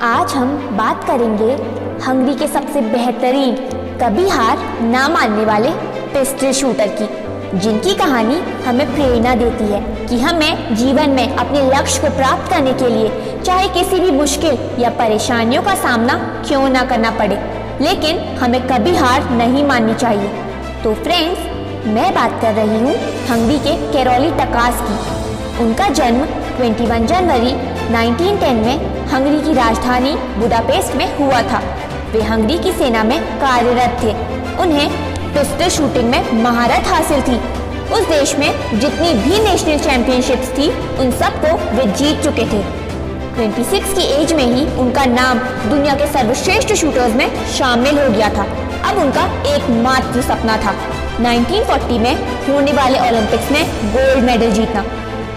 आज हम बात करेंगे हंगरी के सबसे बेहतरीन, कभी हार ना मानने वाले पिस्टल शूटर की, जिनकी कहानी हमें प्रेरणा देती है कि हमें जीवन में अपने लक्ष्य को प्राप्त करने के लिए चाहे किसी भी मुश्किल या परेशानियों का सामना क्यों ना करना पड़े, लेकिन हमें कभी हार नहीं माननी चाहिए। तो फ्रेंड्स, मैं बात कर रही हूँ हंगरी के कैरोली टकास की। उनका जन्म 21 जनवरी 1910 में हंगरी की राजधानी बुडापेस्ट में हुआ था। वे हंगरी की सेना में कार्यरत थे। उन्हें पिस्टल शूटिंग में महारत हासिल थी। उस देश में जितनी भी नेशनल चैंपियनशिप्स थी, उन सबको वे जीत चुके थे। 26 की एज में ही उनका नाम दुनिया के सर्वश्रेष्ठ शूटर्स में शामिल हो गया था। अब उनका एकमात्र सपना था 1940 में होने वाले ओलंपिक्स में गोल्ड मेडल जीतना।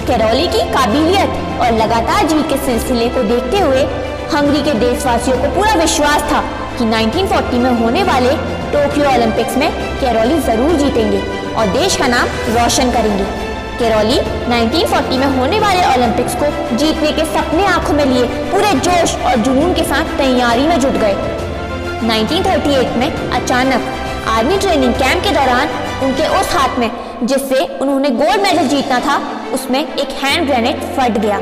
कैरोली की काबिलियत और लगातार जीत के सिलसिले को देखते हुए हंगरी के देशवासियों को पूरा विश्वास था कि 1940 में होने वाले टोक्यो ओलंपिक्स में कैरोली जरूर जीतेंगे और देश का नाम रोशन करेंगे। कैरोली 1940 में होने वाले ओलंपिक्स को जीतने के सपने आंखों में लिए पूरे जोश और जुनून के साथ तैयारी में जुट गए। 1938 में अचानक आर्मी ट्रेनिंग कैंप के दौरान उनके उस हाथ में जिससे उन्होंने गोल्ड मेडल जीतना था, उसमें एक हैंड ग्रेनेड फट गया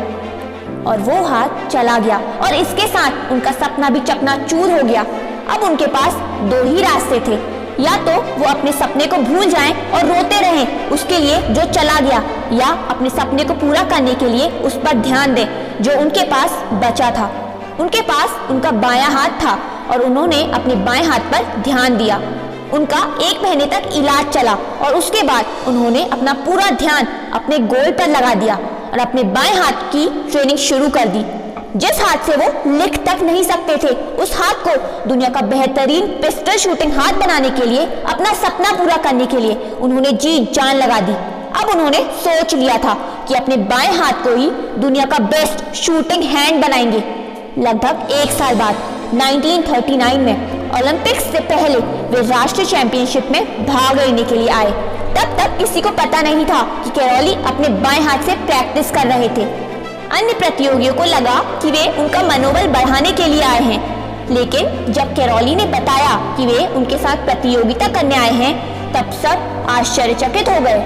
और वो हाथ चला गया और इसके साथ उनका सपना भी चकनाचूर हो गया। अब उनके पास दो ही रास्ते थे, या तो वो अपने सपने को भूल जाएं और रोते रहें उसके लिए जो चला गया, या अपने सपने को पूरा करने के लिए उस पर ध्यान दें जो उनके पास बचा था। उनके पास उनका बायां हाथ था और उन्होंने अपने बाएं हाथ पर ध्यान दिया। उनका 1 महीने तक इलाज चला और उसके बाद उन्होंने अपना पूरा ध्यान अपने गोल पर लगा दिया और अपने बाएं हाथ की ट्रेनिंग शुरू कर दी। जिस हाथ से वो लिख तक नहीं सकते थे, उस हाथ को दुनिया का बेहतरीन पिस्टल शूटिंग हाथ बनाने के लिए, अपना सपना पूरा करने के लिए उन्होंने जी जान लगा दी। अब उन्होंने सोच लिया था कि अपने बाएं हाथ को ही दुनिया का बेस्ट शूटिंग हैंड बनाएंगे। लगभग 1 साल बाद 1939 में ओलंपिक्स से पहले वे राष्ट्रीय चैंपियनशिप में भाग लेने के लिए आए। तब तक किसी को पता नहीं था कि कैरोली अपने बाएं हाथ से प्रैक्टिस कर रहे थे। अन्य प्रतियोगियों को लगा कि वे उनका मनोबल बढ़ाने के लिए आए हैं, लेकिन जब कैरोली ने बताया कि वे उनके साथ प्रतियोगिता करने आए हैं, तब सब आश्चर्यचकित हो गए।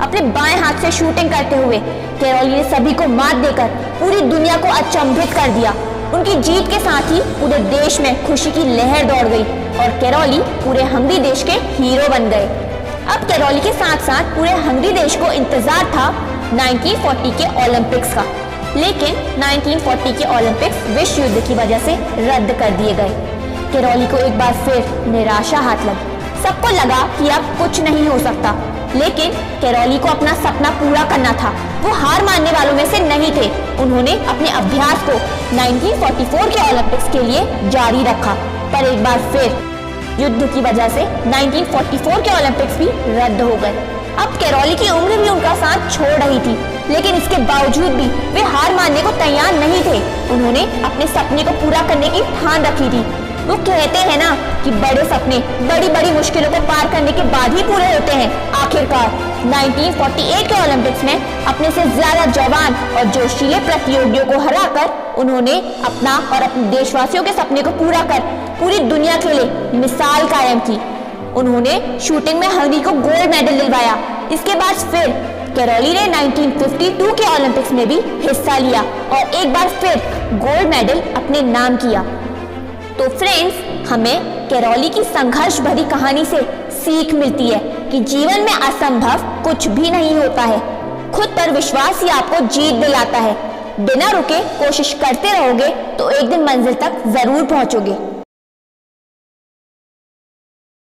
अपने बाएं हाथ से शूटिंग करते हुए कैरोली ने सभी को मात देकर पूरी दुनिया को अचंभित कर दिया। उनकी जीत के साथ ही पूरे देश में खुशी की लहर दौड़ गई और कैरोली पूरे हंगरी देश के हीरो बन गए। अब कैरोली के साथ साथ पूरे हंगरी देश को इंतजार था 1940 के ओलंपिक्स का, लेकिन 1940 के ओलंपिक्स विश्व युद्ध की वजह से रद्द कर दिए गए। कैरोली को एक बार फिर निराशा हाथ लगी। सबको लगा कि अब कुछ नहीं हो सकता, लेकिन कैरोली को अपना सपना पूरा करना था। वो हार मानने वालों में से नहीं थे। उन्होंने अपने अभ्यास को 1944 के ओलंपिक्स के लिए जारी रखा, पर एक बार फिर युद्ध की वजह से 1944 के ओलंपिक्स भी रद्द हो गए। अब कैरोली की उम्र भी उनका साथ छोड़ रही थी, लेकिन इसके बावजूद भी वे हार मानने को तैयार नहीं थे। उन्होंने अपने सपने को पूरा करने की ठान रखी थी। वो कहते हैं ना कि बड़े सपने बड़ी बड़ी मुश्किलों को पार करने के बाद ही पूरे होते हैं। आखिरकार 1948 के ओलंपिक्स में अपने से ज्यादा जवान और जोशीले प्रतियोगियों को हराकर उन्होंने अपना और अपने देशवासियों के सपने को पूरा कर पूरी दुनिया के लिए मिसाल कायम की। उन्होंने शूटिंग में हंगरी को गोल्ड मेडल दिलवाया। इसके बाद फिर कैरोली ने 1952 के ओलंपिक्स में भी हिस्सा लिया और एक बार फिर गोल्ड मेडल अपने नाम किया। तो फ्रेंड्स, हमें कैरोली की संघर्ष भरी कहानी से सीख मिलती है कि जीवन में असंभव कुछ भी नहीं होता है। खुद पर विश्वास ही आपको जीत दिलाता है। बिना रुके कोशिश करते रहोगे तो एक दिन मंजिल तक जरूर पहुंचोगे।